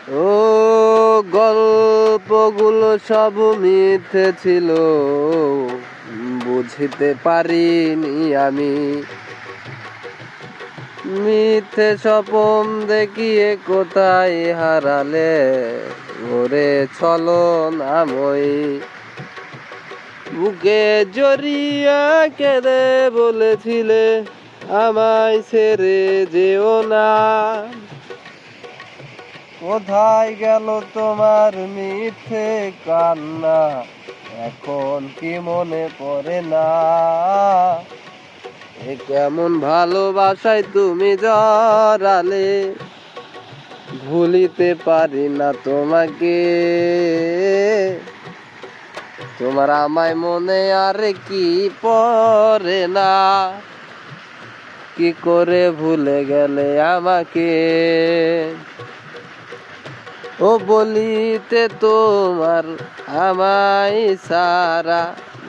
ও গল্পগুলো সব মিথ্যে ছিল, বুঝিতে পারিনি আমি। মিথ্যে স্বপন দেখিয়ে কোথায় হারালে, ওরে ছলনাময়ী। বুকে জড়িয়ে কেঁদে বলেছিলে, আমায় ছেড়ে যেও না। কোথায় গেল তোমার মিথ্যে কান্না, এখন কি মনে পড়ে না? এ কেমন ভালোবাসায় তুমি জড়ালে, ভুলিতে পারি না তোমাকে। তোমার আমায় মনে আর কি পড়ে না, কি করে ভুলে গেলে আমাকে। ও বলিতে তোমার আমায় সারা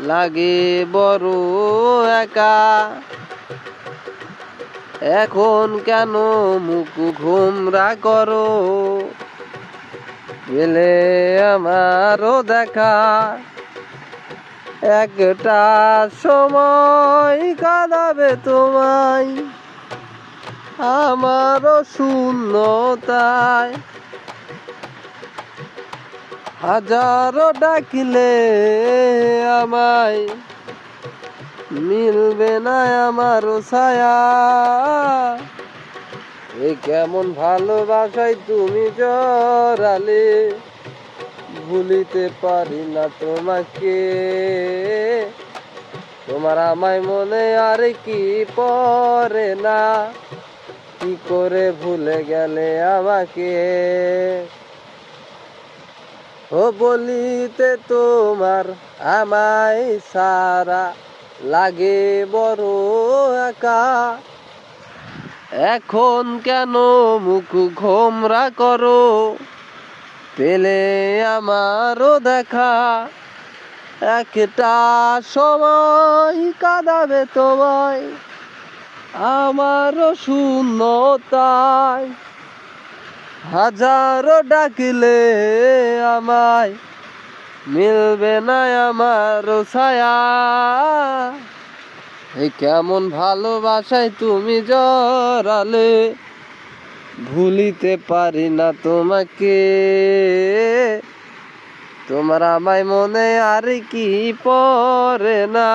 লাগে বড় একা। এখন কেন মুখ ঘুমরা করো, পেলে আমারও দেখা। একটা সময় কাঁদাবে তোমায় আমারও শূন্যতায়। হাজারো ডাকিলে আমায় মিলবে না আমারও ছায়া। এই কেমন ভালোবাসায় তুমি জড়ালে, ভুলিতে পারি না তোমাকে। তোমার আমায় মনে আর কি পড়ে না, কি করে ভুলে গেলে আমাকে। ও বলিতে তোমার আমায় সারা লাগে বড় একা। এখন কেন মুখ ঘোমরা করো, পেলে আমারও দেখা। একটা সময় কাঁদাবে তোমায় আমারও শূন্যতায়। হাজারো ডাকিলে আমায় মিলবে না আমারও ছায়া। এই কেমন ভালোবাসায় তুমি জড়ালে, ভুলিতে পারি না তোমাকে। তোমার আমায় মনে আর কি পড়ে না,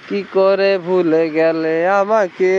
কি করে ভুলে গেলে আমাকে।